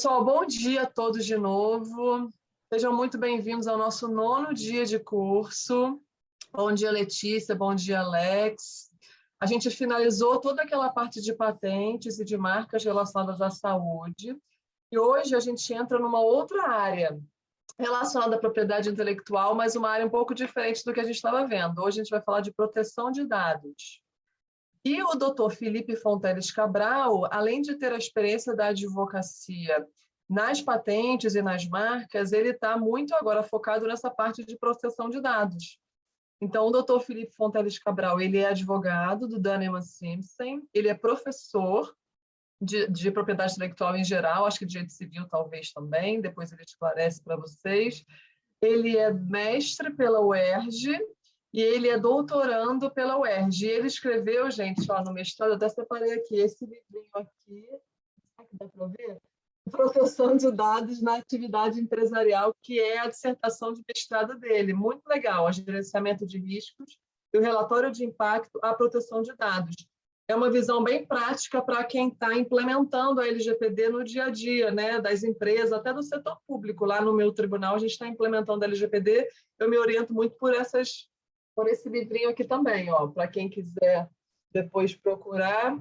Pessoal, bom dia a todos de novo. Sejam muito bem-vindos ao nosso 9º dia de curso. Bom dia, Letícia. Bom dia, Alex. A gente finalizou toda aquela parte de patentes e de marcas relacionadas à saúde. E hoje a gente entra numa outra área relacionada à propriedade intelectual, mas uma área um pouco diferente do que a gente estava vendo. Hoje a gente vai falar de proteção de dados. E o doutor Felipe Fonteles Cabral, além de ter a experiência da advocacia nas patentes e nas marcas, ele está muito agora focado nessa parte de proteção de dados. Então, o doutor Felipe Fonteles Cabral, ele é advogado do Dun & Simpson, ele é professor de propriedade intelectual em geral, acho que de direito civil talvez também, depois ele esclarece para vocês. Ele é mestre pela UERJ, e ele é doutorando pela UERJ. E ele escreveu, gente, ó, no mestrado, eu até separei aqui, esse livrinho aqui, será que dá para ver? Proteção de dados na atividade empresarial, que é a dissertação de mestrado dele. Muito legal, o gerenciamento de riscos e o relatório de impacto à proteção de dados. É uma visão bem prática para quem está implementando a LGPD no dia a dia, né, das empresas, até do setor público. Lá no meu tribunal, a gente está implementando a LGPD, eu me oriento muito por esse livrinho aqui também, ó, para quem quiser depois procurar.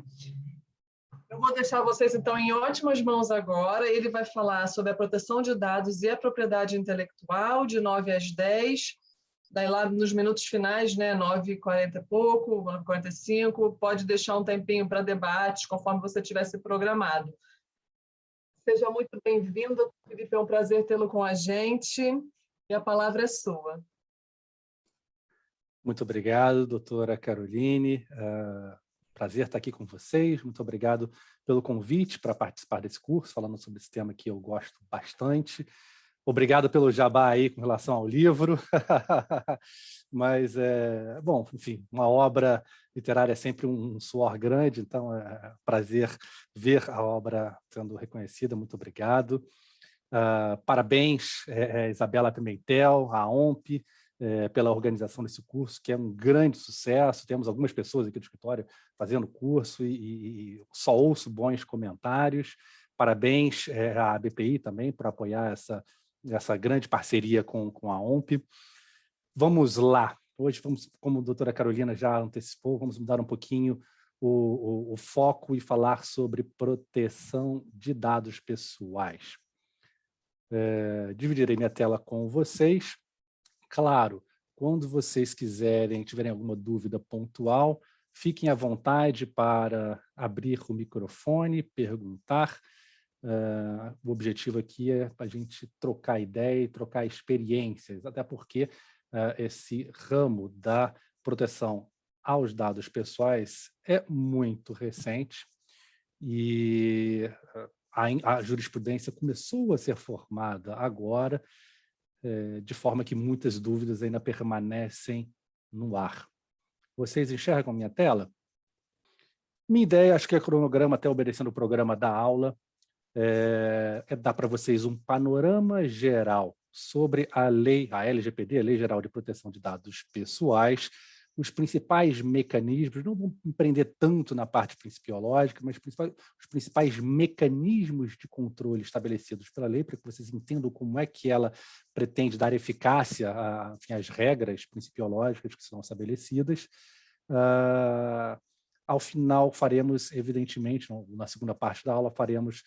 Eu vou deixar vocês, então, em ótimas mãos agora. Ele vai falar sobre a proteção de dados e a propriedade intelectual, de 9 às 10. Daí lá nos minutos finais, né, 9h40 e pouco, 9h45, pode deixar um tempinho para debates, conforme você tivesse programado. Seja muito bem-vindo, Felipe, é um prazer tê-lo com a gente, e a palavra é sua. Muito obrigado, doutora Caroline. Prazer estar aqui com vocês. Muito obrigado pelo convite para participar desse curso, falando sobre esse tema que eu gosto bastante. Obrigado pelo jabá aí com relação ao livro. Mas, bom, enfim, uma obra literária é sempre um suor grande, então é um prazer ver a obra sendo reconhecida. Muito obrigado. Parabéns, Isabela Pimentel, a OMP, pela organização desse curso, que é um grande sucesso. Temos algumas pessoas aqui do escritório fazendo curso e só ouço bons comentários. Parabéns à BPI também por apoiar essa grande parceria com a OMP. Vamos lá. Hoje, como a doutora Carolina já antecipou, vamos mudar um pouquinho o foco e falar sobre proteção de dados pessoais. Dividirei minha tela com vocês. Claro, quando vocês tiverem alguma dúvida pontual, fiquem à vontade para abrir o microfone, perguntar. O objetivo aqui é a gente trocar ideia e trocar experiências, até porque esse ramo da proteção aos dados pessoais é muito recente e a jurisprudência começou a ser formada agora, de forma que muitas dúvidas ainda permanecem no ar. Vocês enxergam minha tela? Minha ideia, acho que é cronograma, até obedecendo o programa da aula, é dar para vocês um panorama geral sobre a LGPD, a Lei Geral de Proteção de Dados Pessoais, os principais mecanismos, não vou empreender tanto na parte principiológica, mas os principais mecanismos de controle estabelecidos pela lei, para que vocês entendam como é que ela pretende dar eficácia às regras principiológicas que são estabelecidas. Ao final, faremos, evidentemente, na segunda parte da aula, faremos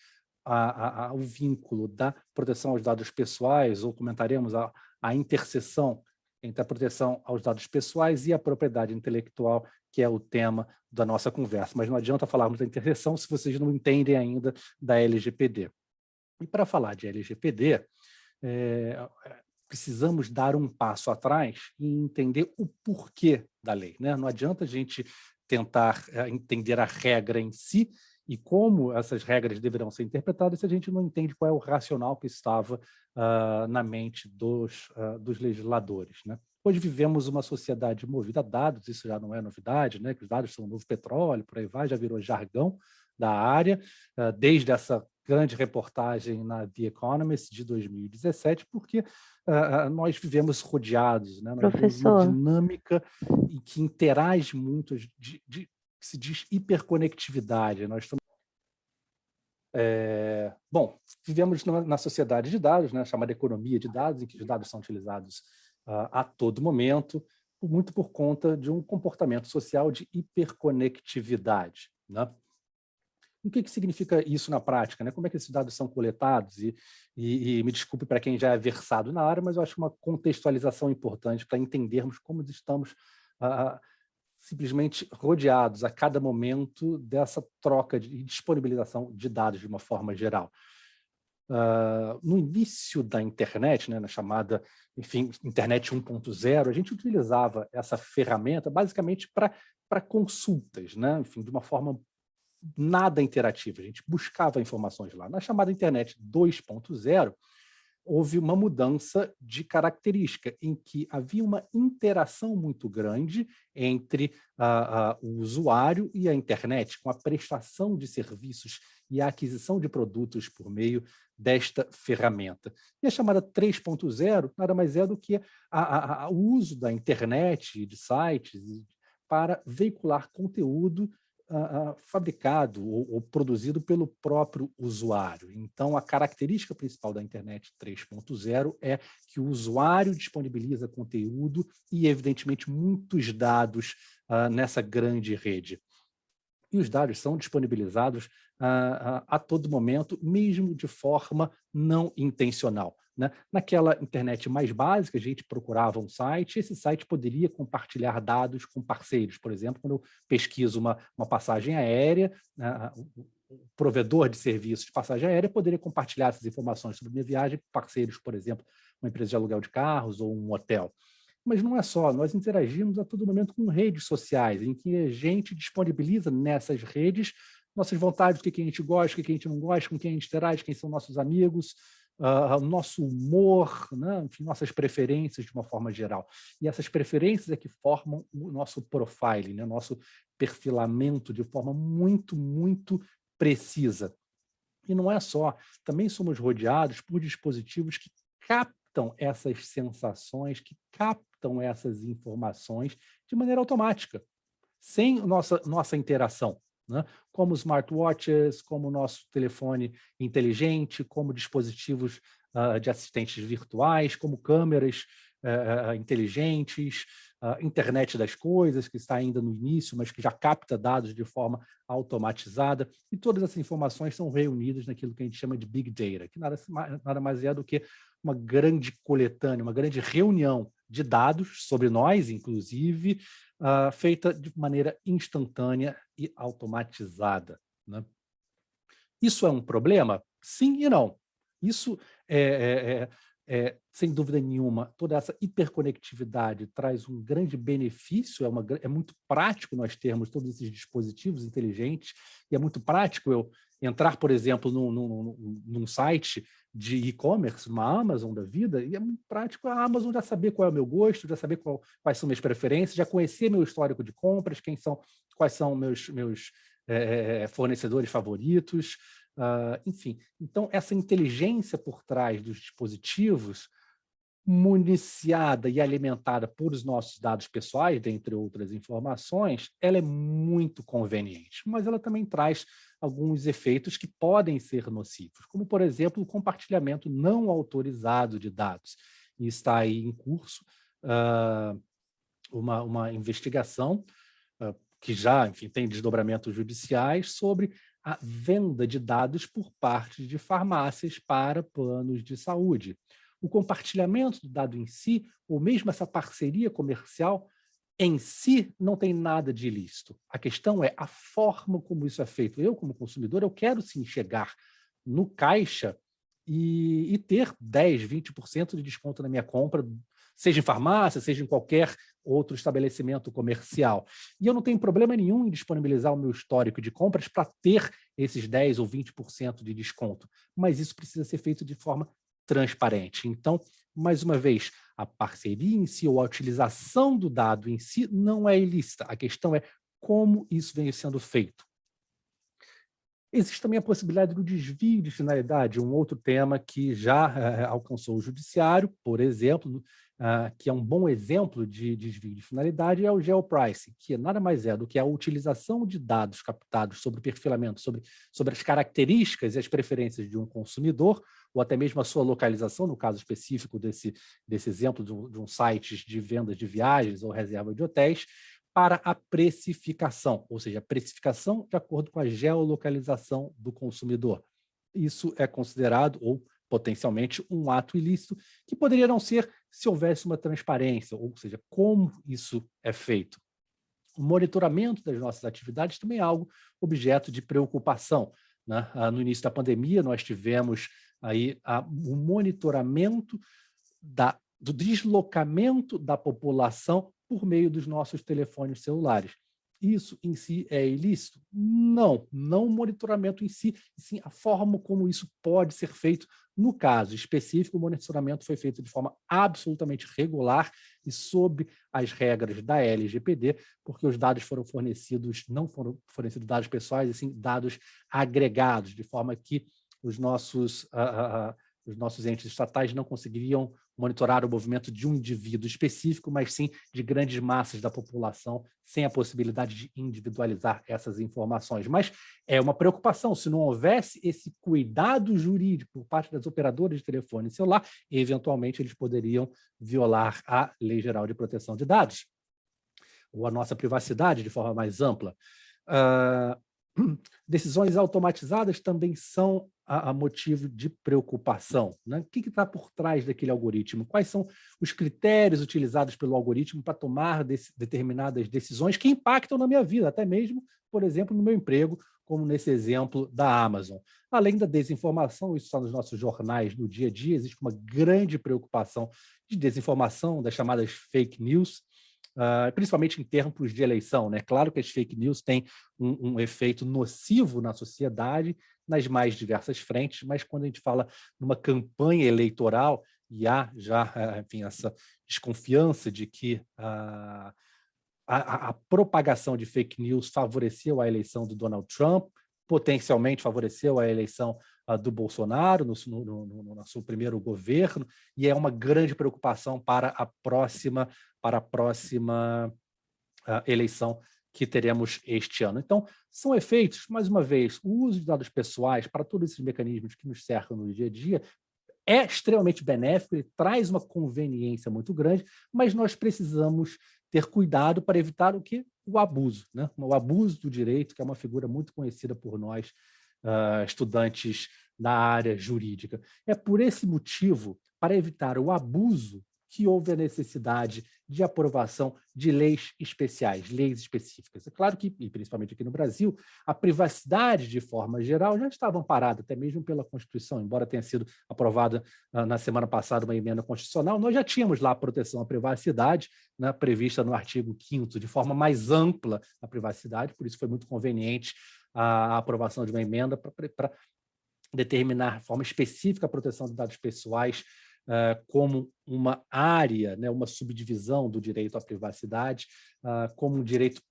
o vínculo da proteção aos dados pessoais, ou comentaremos a interseção entre a proteção aos dados pessoais e a propriedade intelectual, que é o tema da nossa conversa. Mas não adianta falarmos da interseção se vocês não entendem ainda da LGPD. E para falar de LGPD, precisamos dar um passo atrás e entender o porquê da lei, né? Não adianta a gente tentar entender a regra em si e como essas regras deverão ser interpretadas se a gente não entende qual é o racional que estava na mente dos legisladores, né? Hoje vivemos uma sociedade movida a dados, isso já não é novidade, né? Que os dados são o novo petróleo, por aí vai, já virou jargão da área, desde essa grande reportagem na The Economist de 2017, porque nós vivemos rodeados, né? Nós vivemos uma dinâmica em que interage muito, que se diz hiperconectividade. Nós estamos Bom, vivemos na sociedade de dados, né, chamada economia de dados, em que os dados são utilizados a todo momento, muito por conta de um comportamento social de hiperconectividade, né? O que significa isso na prática, né? Como é que esses dados são coletados? E me desculpe para quem já é versado na área, mas eu acho uma contextualização importante para entendermos como estamos simplesmente rodeados a cada momento dessa troca e disponibilização de dados de uma forma geral. No início da internet, né, na chamada, enfim, internet 1.0, a gente utilizava essa ferramenta basicamente para consultas, né, enfim, de uma forma nada interativa. A gente buscava informações lá. Na chamada internet 2.0, houve uma mudança de característica, em que havia uma interação muito grande entre o usuário e a internet, com a prestação de serviços e a aquisição de produtos por meio desta ferramenta. E a chamada 3.0 nada mais é do que o uso da internet, de sites, para veicular conteúdo fabricado ou produzido pelo próprio usuário. Então, a característica principal da internet 3.0 é que o usuário disponibiliza conteúdo e, evidentemente, muitos dados nessa grande rede. E os dados são disponibilizados a todo momento, mesmo de forma não intencional, né? Naquela internet mais básica, a gente procurava um site, esse site poderia compartilhar dados com parceiros. Por exemplo, quando eu pesquiso uma passagem aérea, o provedor de serviços de passagem aérea poderia compartilhar essas informações sobre minha viagem com parceiros, por exemplo, uma empresa de aluguel de carros ou um hotel. Mas não é só, nós interagimos a todo momento com redes sociais, em que a gente disponibiliza nessas redes nossas vontades, o que a gente gosta, o que a gente não gosta, com quem a gente interage, quem são nossos amigos, o nosso humor, né? Enfim, nossas preferências de uma forma geral. E essas preferências é que formam o nosso profiling, né? Nosso perfilamento de forma muito, muito precisa. E não é só, também somos rodeados por dispositivos que captam essas sensações, que captam essas informações de maneira automática, sem nossa interação, né? Como smartwatches, como o nosso telefone inteligente, como dispositivos de assistentes virtuais, como câmeras inteligentes, internet das coisas, que está ainda no início, mas que já capta dados de forma automatizada, e todas essas informações são reunidas naquilo que a gente chama de Big Data, que nada mais é do que uma grande coletânea, uma grande reunião de dados sobre nós, inclusive, feita de maneira instantânea e automatizada, né? Isso é um problema? Sim e não. Isso sem dúvida nenhuma, toda essa hiperconectividade traz um grande benefício, é muito prático nós termos todos esses dispositivos inteligentes, e é muito prático eu entrar, por exemplo, num site de e-commerce, uma Amazon da vida, e é muito prático a Amazon já saber qual é o meu gosto, já saber quais são minhas preferências, já conhecer meu histórico de compras, quais são meus fornecedores favoritos, enfim. Então, essa inteligência por trás dos dispositivos, municiada e alimentada por os nossos dados pessoais, dentre outras informações, ela é muito conveniente, mas ela também traz alguns efeitos que podem ser nocivos, como, por exemplo, o compartilhamento não autorizado de dados. E está aí em curso uma investigação que já, enfim, tem desdobramentos judiciais sobre a venda de dados por parte de farmácias para planos de saúde. O compartilhamento do dado em si, ou mesmo essa parceria comercial, em si não tem nada de ilícito. A questão é a forma como isso é feito. Eu, como consumidor, eu quero sim chegar no caixa e ter 10%, 20% de desconto na minha compra, seja em farmácia, seja em qualquer outro estabelecimento comercial. E eu não tenho problema nenhum em disponibilizar o meu histórico de compras para ter esses 10% ou 20% de desconto, mas isso precisa ser feito de forma transparente. Então, mais uma vez, a parceria em si ou a utilização do dado em si não é ilícita. A questão é como isso vem sendo feito. Existe também a possibilidade do desvio de finalidade, um outro tema que já alcançou o judiciário, por exemplo, que é um bom exemplo de desvio de finalidade, é o geopricing, que nada mais é do que a utilização de dados captados sobre o perfilamento, sobre as características e as preferências de um consumidor, ou até mesmo a sua localização, no caso específico desse exemplo de um site de vendas de viagens ou reserva de hotéis, para a precificação, ou seja, a precificação de acordo com a geolocalização do consumidor. Isso é considerado, ou potencialmente, um ato ilícito, que poderia não ser se houvesse uma transparência, ou seja, como isso é feito. O monitoramento das nossas atividades também é algo objeto de preocupação, né? No início da pandemia, nós tivemos aí o monitoramento do deslocamento da população por meio dos nossos telefones celulares. Isso em si é ilícito? Não o monitoramento em si, e sim a forma como isso pode ser feito. No caso específico, o monitoramento foi feito de forma absolutamente regular e sob as regras da LGPD, porque os dados foram fornecidos, não foram fornecidos dados pessoais, e sim dados agregados, de forma que os nossos entes estatais não conseguiriam monitorar o movimento de um indivíduo específico, mas sim de grandes massas da população, sem a possibilidade de individualizar essas informações. Mas é uma preocupação, se não houvesse esse cuidado jurídico por parte das operadoras de telefone celular, eventualmente eles poderiam violar a Lei Geral de Proteção de Dados, ou a nossa privacidade de forma mais ampla. Decisões automatizadas também são a motivo de preocupação, né? O que está por trás daquele algoritmo? Quais são os critérios utilizados pelo algoritmo para tomar determinadas decisões que impactam na minha vida, até mesmo, por exemplo, no meu emprego, como nesse exemplo da Amazon. Além da desinformação, isso está nos nossos jornais no dia a dia, existe uma grande preocupação de desinformação, das chamadas fake news, principalmente em tempos de eleição, né? Claro que as fake news têm um efeito nocivo na sociedade, nas mais diversas frentes, mas quando a gente fala numa campanha eleitoral, e há já, enfim, essa desconfiança de que a propagação de fake news favoreceu a eleição do Donald Trump, potencialmente favoreceu a eleição do Bolsonaro no seu primeiro governo, e é uma grande preocupação para a próxima eleição que teremos este ano. Então, são efeitos, mais uma vez, o uso de dados pessoais para todos esses mecanismos que nos cercam no dia a dia é extremamente benéfico, ele traz uma conveniência muito grande, mas nós precisamos ter cuidado para evitar o quê? O abuso, né? O abuso do direito, que é uma figura muito conhecida por nós, estudantes da área jurídica. É por esse motivo, para evitar o abuso, que houve a necessidade de aprovação de leis especiais, leis específicas. É claro que, e principalmente aqui no Brasil, a privacidade, de forma geral, já estava amparada, até mesmo pela Constituição, embora tenha sido aprovada na semana passada uma emenda constitucional, nós já tínhamos lá a proteção à privacidade, né, prevista no artigo 5º, de forma mais ampla a privacidade, por isso foi muito conveniente a aprovação de uma emenda para determinar de forma específica a proteção de dados pessoais como uma área, né, uma subdivisão do direito à privacidade, como um direito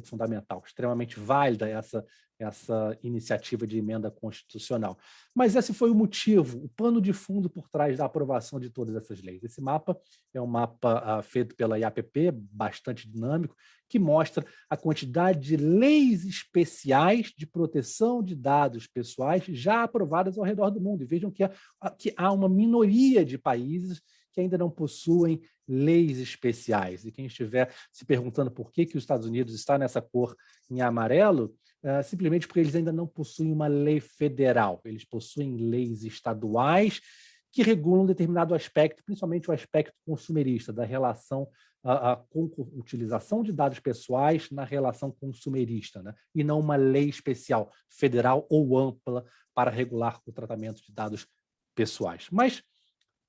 fundamental. Extremamente válida essa iniciativa de emenda constitucional. Mas esse foi o motivo, o pano de fundo por trás da aprovação de todas essas leis. Esse mapa é um mapa feito pela IAPP, bastante dinâmico, que mostra a quantidade de leis especiais de proteção de dados pessoais já aprovadas ao redor do mundo. E vejam que há uma minoria de países que ainda não possuem leis especiais. E quem estiver se perguntando por que os Estados Unidos está nessa cor em amarelo, simplesmente porque eles ainda não possuem uma lei federal. Eles possuem leis estaduais que regulam um determinado aspecto, principalmente o aspecto consumerista, da relação com utilização de dados pessoais na relação consumerista, né? E não uma lei especial, federal ou ampla, para regular o tratamento de dados pessoais. Mas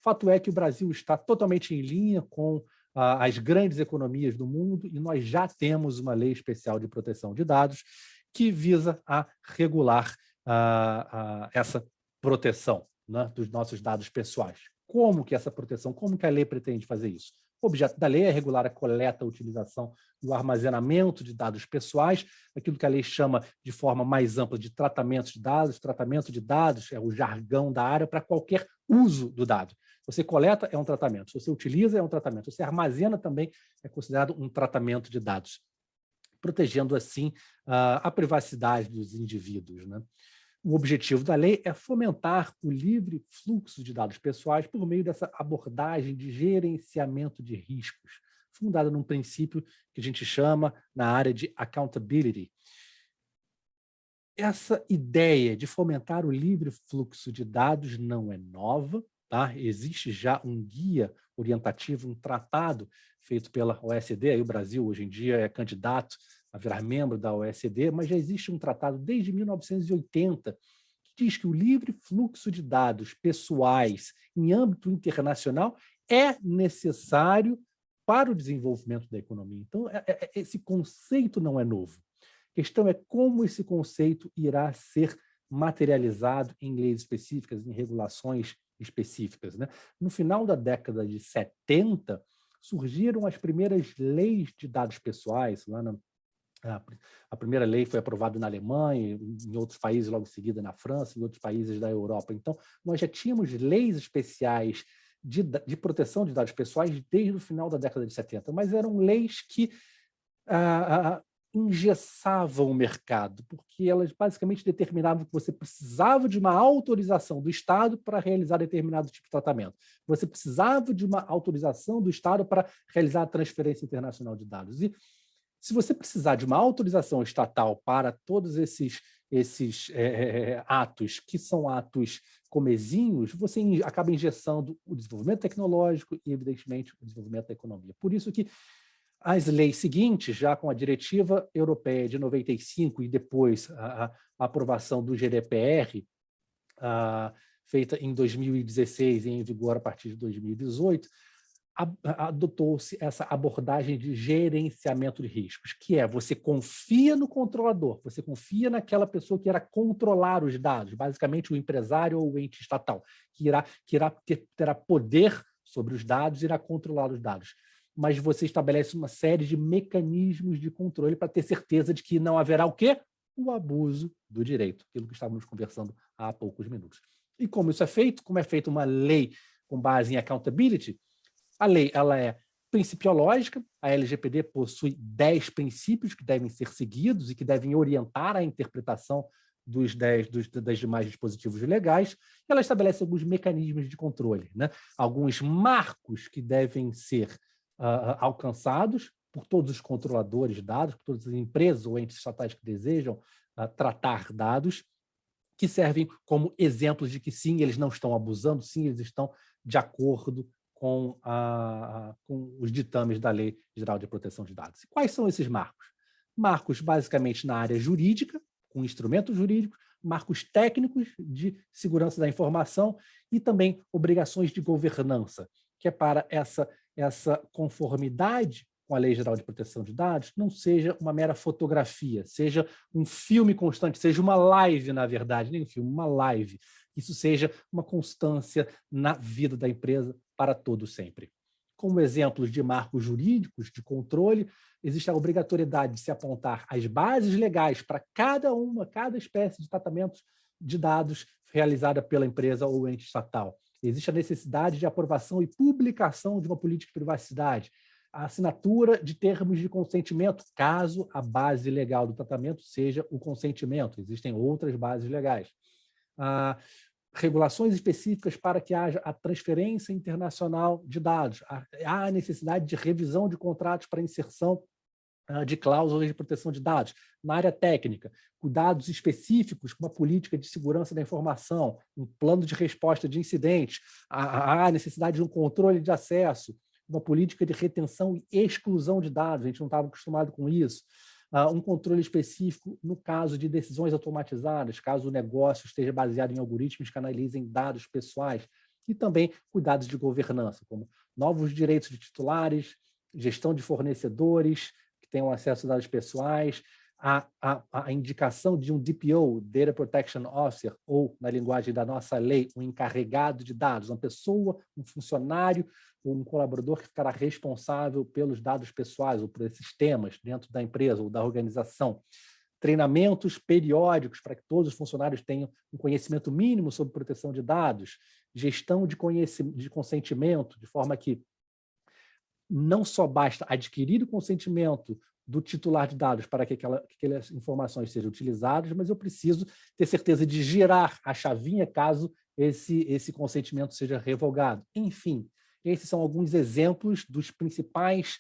fato é que o Brasil está totalmente em linha com as grandes economias do mundo e nós já temos uma lei especial de proteção de dados que visa a regular essa proteção, né, dos nossos dados pessoais. Como que essa proteção, como que a lei pretende fazer isso? O objeto da lei é regular a coleta, a utilização e o armazenamento de dados pessoais, aquilo que a lei chama de forma mais ampla de tratamento de dados. Tratamento de dados é o jargão da área para qualquer uso do dado. Você coleta, é um tratamento. Se você utiliza, é um tratamento. Se você armazena, também é considerado um tratamento de dados, protegendo, assim, a privacidade dos indivíduos, né? O objetivo da lei é fomentar o livre fluxo de dados pessoais por meio dessa abordagem de gerenciamento de riscos, fundada num princípio que a gente chama na área de accountability. Essa ideia de fomentar o livre fluxo de dados não é nova, tá? Existe já um guia orientativo, um tratado feito pela OECD, aí o Brasil hoje em dia é candidato a virar membro da OECD, mas já existe um tratado desde 1980 que diz que o livre fluxo de dados pessoais em âmbito internacional é necessário para o desenvolvimento da economia. Então, esse conceito não é novo. A questão é como esse conceito irá ser materializado em leis específicas, em regulações específicas, né? No final da década de 70, surgiram as primeiras leis de dados pessoais. A primeira lei foi aprovada na Alemanha, em outros países logo em seguida na França, em outros países da Europa. Então, nós já tínhamos leis especiais de proteção de dados pessoais desde o final da década de 70, mas eram leis que engessavam o mercado, porque elas basicamente determinavam que você precisava de uma autorização do Estado para realizar determinado tipo de tratamento. Você precisava de uma autorização do Estado para realizar a transferência internacional de dados. E se você precisar de uma autorização estatal para todos esses atos, que são atos comezinhos, você acaba engessando o desenvolvimento tecnológico e, evidentemente, o desenvolvimento da economia. Por isso que as leis seguintes, já com a Diretiva Europeia de 95 e depois a aprovação do GDPR, feita em 2016 e em vigor a partir de 2018, adotou-se essa abordagem de gerenciamento de riscos, que é você confia no controlador, você confia naquela pessoa que irá controlar os dados, basicamente o empresário ou o ente estatal, que terá poder sobre os dados e irá controlar os dados. Mas você estabelece uma série de mecanismos de controle para ter certeza de que não haverá o quê? O abuso do direito, aquilo que estávamos conversando há poucos minutos. E como isso é feito? Como é feita uma lei com base em accountability? A lei ela é principiológica, a LGPD possui 10 princípios que devem ser seguidos e que devem orientar a interpretação das demais dispositivos legais. Ela estabelece alguns mecanismos de controle, né? Alguns marcos que devem ser alcançados por todos os controladores de dados, por todas as empresas ou entes estatais que desejam tratar dados, que servem como exemplos de que, sim, eles não estão abusando, sim, eles estão de acordo com os ditames da Lei Geral de Proteção de Dados. E quais são esses marcos? Marcos, basicamente, na área jurídica, com instrumentos jurídicos, marcos técnicos de segurança da informação e também obrigações de governança, que é para essa conformidade com a Lei Geral de Proteção de Dados não seja uma mera fotografia, seja um filme constante, seja uma live, na verdade, nem um filme, uma live. Isso seja uma constância na vida da empresa para todo sempre. Como exemplos de marcos jurídicos de controle, existe a obrigatoriedade de se apontar as bases legais para cada espécie de tratamento de dados realizada pela empresa ou ente estatal. Existe a necessidade de aprovação e publicação de uma política de privacidade, a assinatura de termos de consentimento, caso a base legal do tratamento seja o consentimento. Existem outras bases legais. Regulações específicas para que haja a transferência internacional de dados. Há a necessidade de revisão de contratos para inserção de cláusulas de proteção de dados. Na área técnica, cuidados específicos com uma política de segurança da informação, um plano de resposta de incidentes, há a necessidade de um controle de acesso, uma política de retenção e exclusão de dados, a gente não estava acostumado com isso, um controle específico no caso de decisões automatizadas, caso o negócio esteja baseado em algoritmos que analisem dados pessoais, e também cuidados de governança, como novos direitos de titulares, gestão de fornecedores que tenham acesso a dados pessoais, a indicação de um DPO, Data Protection Officer, ou, na linguagem da nossa lei, um encarregado de dados, uma pessoa, um funcionário ou um colaborador que ficará responsável pelos dados pessoais ou por esses temas dentro da empresa ou da organização. Treinamentos periódicos para que todos os funcionários tenham um conhecimento mínimo sobre proteção de dados, gestão de consentimento, de forma que não só basta adquirir o consentimento do titular de dados para que aquelas informações sejam utilizadas, mas eu preciso ter certeza de girar a chavinha caso esse consentimento seja revogado. Enfim, esses são alguns exemplos dos principais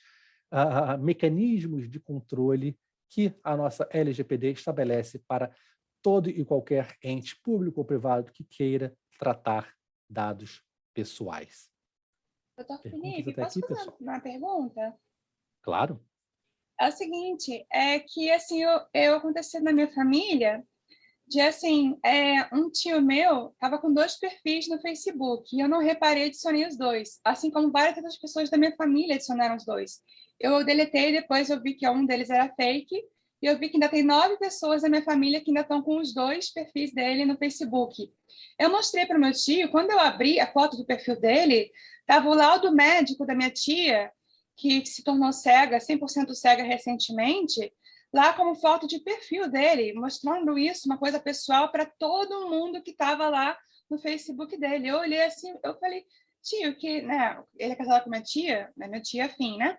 mecanismos de controle que a nossa LGPD estabelece para todo e qualquer ente público ou privado que queira tratar dados pessoais. Doutor Felipe, posso fazer uma pergunta? Claro. É o seguinte, é que assim, eu aconteceu na minha família, de assim, um tio meu estava com 2 perfis no Facebook, e eu não reparei, adicionei os 2, assim como várias outras pessoas da minha família adicionaram os 2. Eu deletei, depois eu vi que um deles era fake, e eu vi que ainda tem 9 pessoas da minha família que ainda estão com os 2 perfis dele no Facebook. Eu mostrei para o meu tio, quando eu abri a foto do perfil dele, estava o laudo médico da minha tia, que se tornou cega, 100% cega recentemente, lá como foto de perfil dele, mostrando isso, uma coisa pessoal para todo mundo que estava lá no Facebook dele. Eu olhei assim, eu falei, tio, que, né, ele é casado com minha tia afim, né?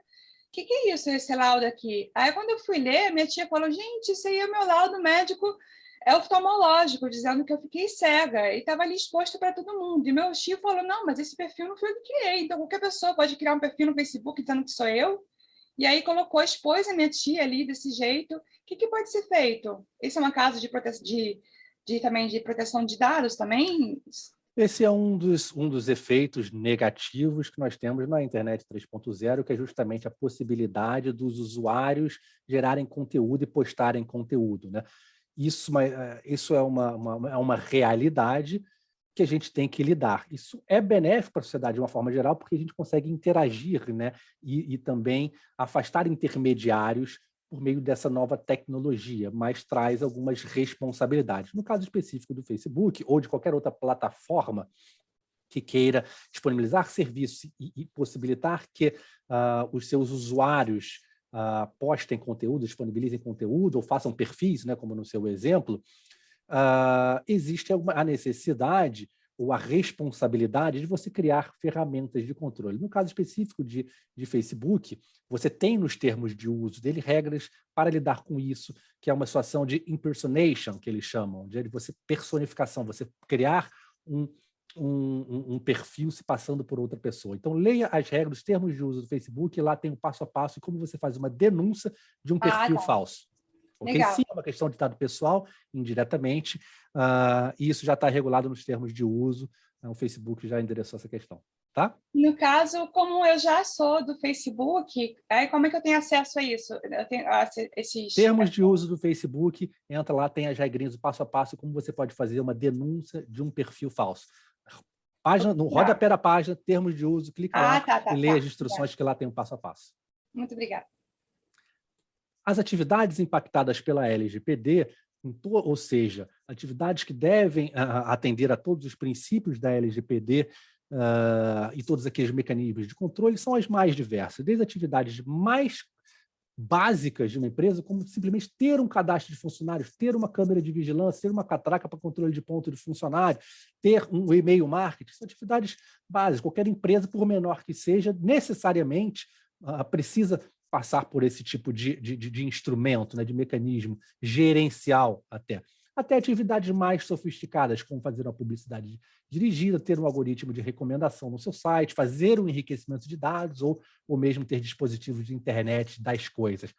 Que é isso, esse laudo aqui? Aí, quando eu fui ler, minha tia falou, gente, isso aí é o meu laudo médico oftalmológico, dizendo que eu fiquei cega, e estava ali exposto para todo mundo. E meu tio falou, não, mas esse perfil não foi eu que criei, então qualquer pessoa pode criar um perfil no Facebook dizendo que sou eu. E aí expôs a minha tia ali desse jeito. O que pode ser feito? Esse é uma casa também de proteção de dados também? Esse é um dos efeitos negativos que nós temos na internet 3.0, que é justamente a possibilidade dos usuários gerarem conteúdo e postarem conteúdo, né? Isso é uma realidade que a gente tem que lidar. Isso é benéfico para a sociedade de uma forma geral, porque a gente consegue interagir, né? E também afastar intermediários por meio dessa nova tecnologia, mas traz algumas responsabilidades. No caso específico do Facebook ou de qualquer outra plataforma que queira disponibilizar serviços e possibilitar que os seus usuários postem conteúdo, disponibilizem conteúdo ou façam perfis, né, como no seu exemplo, existe a necessidade ou a responsabilidade de você criar ferramentas de controle. No caso específico de Facebook, você tem nos termos de uso dele regras para lidar com isso, que é uma situação de impersonation, que eles chamam, de você personificação, você criar um perfil se passando por outra pessoa. Então, leia as regras, os termos de uso do Facebook, e lá tem o passo a passo de como você faz uma denúncia de um perfil falso. Okay? Sim, é uma questão de dado pessoal, indiretamente, e isso já está regulado nos termos de uso, o Facebook já endereçou essa questão. Tá? No caso, como eu já sou do Facebook, aí como é que eu tenho acesso a isso? Eu tenho esses termos de uso do Facebook, entra lá, tem as regrinhas, o passo a passo, como você pode fazer uma denúncia de um perfil falso. Página, no rodapé da página, termos de uso, clica lá e lê as instruções que lá tem um passo a passo. Muito obrigada. As atividades impactadas pela LGPD, ou seja, atividades que devem atender a todos os princípios da LGPD e todos aqueles mecanismos de controle, são as mais diversas, desde atividades mais básicas de uma empresa, como simplesmente ter um cadastro de funcionários, ter uma câmera de vigilância, ter uma catraca para controle de ponto de funcionário, ter um e-mail marketing, são atividades básicas. Qualquer empresa, por menor que seja, necessariamente precisa passar por esse tipo de instrumento, né, de mecanismo gerencial até atividades mais sofisticadas, como fazer uma publicidade dirigida, ter um algoritmo de recomendação no seu site, fazer um enriquecimento de dados ou mesmo ter dispositivos de internet das coisas.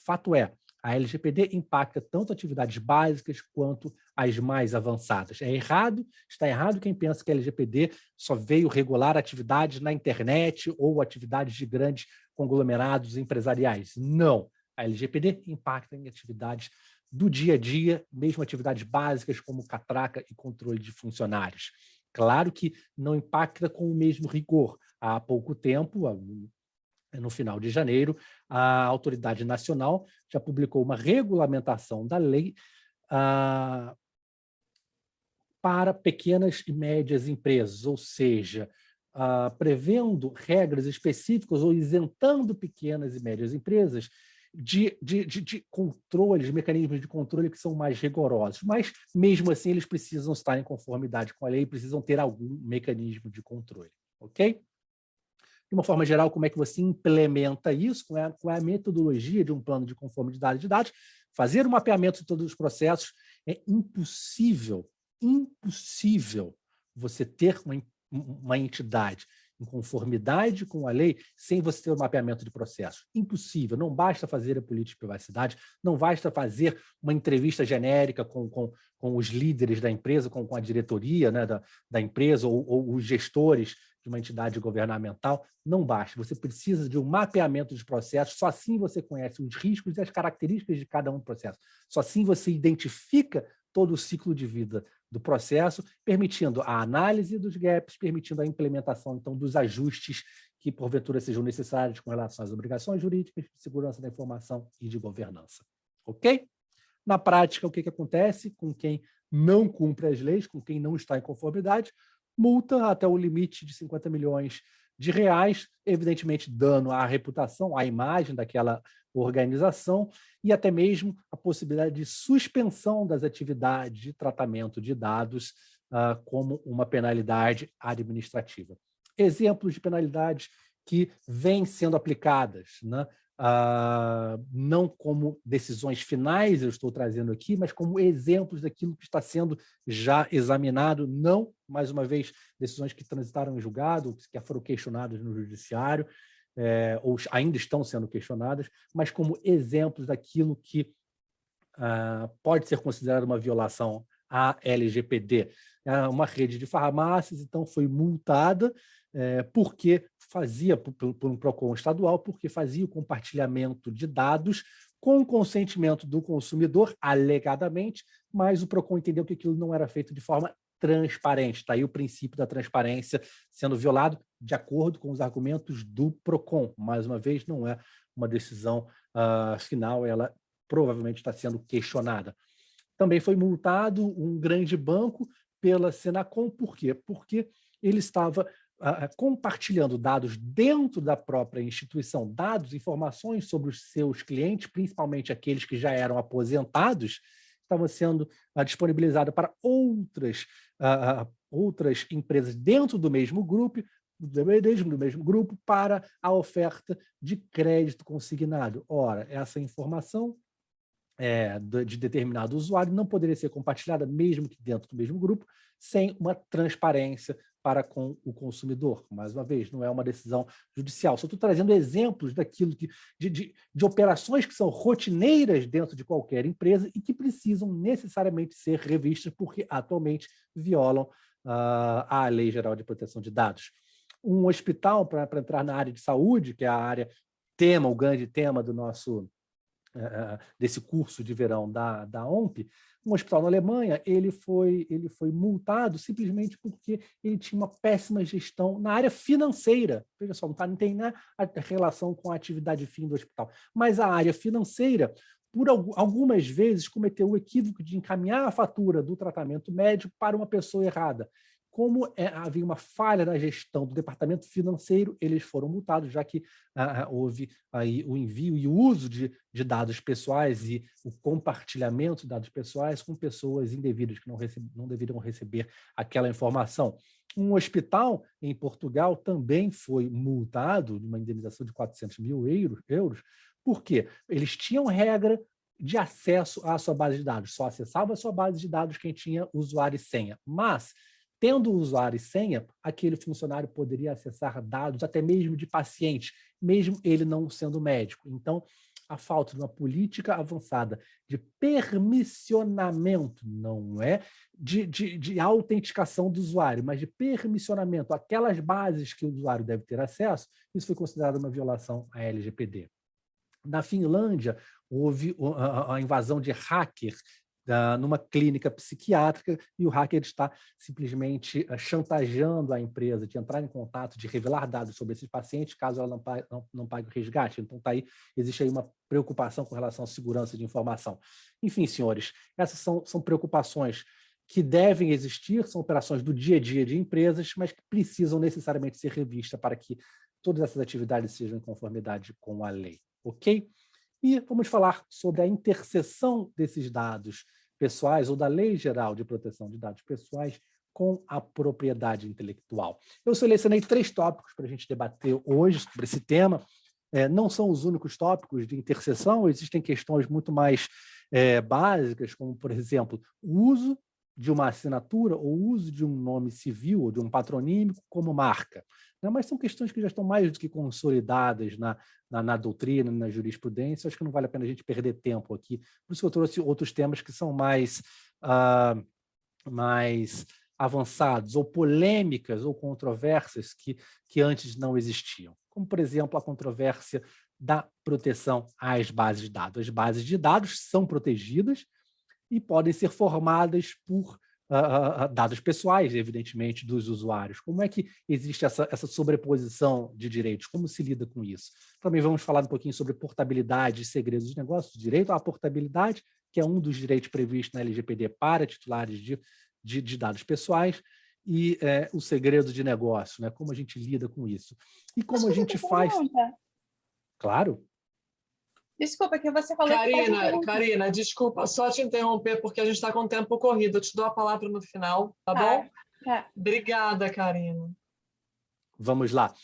Fato é, a LGPD impacta tanto atividades básicas quanto as mais avançadas. Está errado quem pensa que a LGPD só veio regular atividades na internet ou atividades de grandes conglomerados empresariais. Não. A LGPD impacta em atividades do dia a dia, mesmo atividades básicas como catraca e controle de funcionários. Claro que não impacta com o mesmo rigor. Há pouco tempo, no final de janeiro, a Autoridade Nacional já publicou uma regulamentação da lei para pequenas e médias empresas, ou seja, prevendo regras específicas ou isentando pequenas e médias empresas de controles, mecanismos de controle que são mais rigorosos. Mas, mesmo assim, eles precisam estar em conformidade com a lei, precisam ter algum mecanismo de controle. Ok? De uma forma geral, como é que você implementa isso? Qual é a metodologia de um plano de conformidade de dados? Fazer o mapeamento de todos os processos. É impossível você ter uma entidade em conformidade com a lei sem você ter o mapeamento de processo. Impossível. Não basta fazer a política de privacidade, não basta fazer uma entrevista genérica com os líderes da empresa, com a diretoria, né, da empresa ou os gestores de uma entidade governamental. Não basta. Você precisa de um mapeamento de processos. Só assim você conhece os riscos e as características de cada um do processo. Só assim você identifica todo o ciclo de vida do processo, permitindo a análise dos gaps, permitindo a implementação, então, dos ajustes que, porventura, sejam necessários com relação às obrigações jurídicas, de segurança da informação e de governança. Ok? Na prática, o que acontece com quem não cumpre as leis, com quem não está em conformidade? Multa até o limite de 50 milhões de reais, evidentemente dano à reputação, à imagem daquela organização e até mesmo a possibilidade de suspensão das atividades de tratamento de dados como uma penalidade administrativa. Exemplos de penalidades que vêm sendo aplicadas, né? Não como decisões finais, eu estou trazendo aqui, mas como exemplos daquilo que está sendo já examinado, não, mais uma vez, decisões que transitaram em julgado, que foram questionadas no judiciário, ou ainda estão sendo questionadas, mas como exemplos daquilo que pode ser considerado uma violação à LGPD. Uma rede de farmácias, então, foi multada porque fazia, por um PROCON estadual, porque fazia o compartilhamento de dados com consentimento do consumidor, alegadamente, mas o PROCON entendeu que aquilo não era feito de forma transparente. Está aí o princípio da transparência sendo violado de acordo com os argumentos do PROCON. Mais uma vez, não é uma decisão final, ela provavelmente está sendo questionada. Também foi multado um grande banco pela Senacom. Por quê? Porque ele estava compartilhando dados dentro da própria instituição, dados, informações sobre os seus clientes, principalmente aqueles que já eram aposentados, estavam sendo disponibilizados para outras empresas dentro do mesmo grupo, para a oferta de crédito consignado. Ora, essa informação de determinado usuário não poderia ser compartilhada, mesmo que dentro do mesmo grupo, sem uma transparência para com o consumidor. Mais uma vez, não é uma decisão judicial. Só estou trazendo exemplos daquilo de operações que são rotineiras dentro de qualquer empresa e que precisam necessariamente ser revistas porque atualmente violam a Lei Geral de Proteção de Dados. Um hospital, para entrar na área de saúde, que é a área o grande tema do nosso desse curso de verão da OMP, um hospital na Alemanha, ele foi multado simplesmente porque ele tinha uma péssima gestão na área financeira. Veja só, não tem a relação com a atividade fim do hospital, mas a área financeira, por algumas vezes, cometeu o equívoco de encaminhar a fatura do tratamento médico para uma pessoa errada. Como havia uma falha na gestão do departamento financeiro, eles foram multados, já que houve aí o envio e o uso de dados pessoais e o compartilhamento de dados pessoais com pessoas indevidas que não deveriam receber aquela informação. Um hospital em Portugal também foi multado de uma indenização de 400 mil euros. Por quê? Eles tinham regra de acesso à sua base de dados. Só acessava a sua base de dados quem tinha usuário e senha. Mas, tendo usuário e senha, aquele funcionário poderia acessar dados até mesmo de paciente, mesmo ele não sendo médico. Então, a falta de uma política avançada de permissionamento, não é de autenticação do usuário, mas de permissionamento, aquelas bases que o usuário deve ter acesso, isso foi considerado uma violação à LGPD. Na Finlândia, houve a invasão de hackers numa clínica psiquiátrica e o hacker está simplesmente chantageando a empresa de entrar em contato, de revelar dados sobre esses pacientes, caso ela não pague o resgate. Então, existe aí uma preocupação com relação à segurança de informação. Enfim, senhores, essas são preocupações que devem existir, são operações do dia a dia de empresas, mas que precisam necessariamente ser revistas para que todas essas atividades sejam em conformidade com a lei. Ok? E vamos falar sobre a interseção desses dados pessoais ou da Lei Geral de Proteção de Dados Pessoais com a propriedade intelectual. Eu selecionei 3 tópicos para a gente debater hoje sobre esse tema. Não são os únicos tópicos de interseção, existem questões muito mais básicas, como, por exemplo, o uso de uma assinatura ou o uso de um nome civil ou de um patronímico como marca. Mas são questões que já estão mais do que consolidadas na doutrina, na jurisprudência. Acho que não vale a pena a gente perder tempo aqui. Por isso que eu trouxe outros temas que são mais avançados, ou polêmicas, ou controvérsias que antes não existiam. Como, por exemplo, a controvérsia da proteção às bases de dados. As bases de dados são protegidas e podem ser formadas por dados pessoais, evidentemente, dos usuários. Como é que existe essa sobreposição de direitos? Como se lida com isso? Também vamos falar um pouquinho sobre portabilidade e segredos de negócios, direito à portabilidade, que é um dos direitos previstos na LGPD para titulares de dados pessoais, e o segredo de negócio, né? Como a gente lida com isso. E como a gente faz... Claro. Desculpa, que você falou... Karina, desculpa, só te interromper, porque a gente está com o tempo corrido. Eu te dou a palavra no final, tá bom? Tá. Obrigada, Karina. Vamos lá.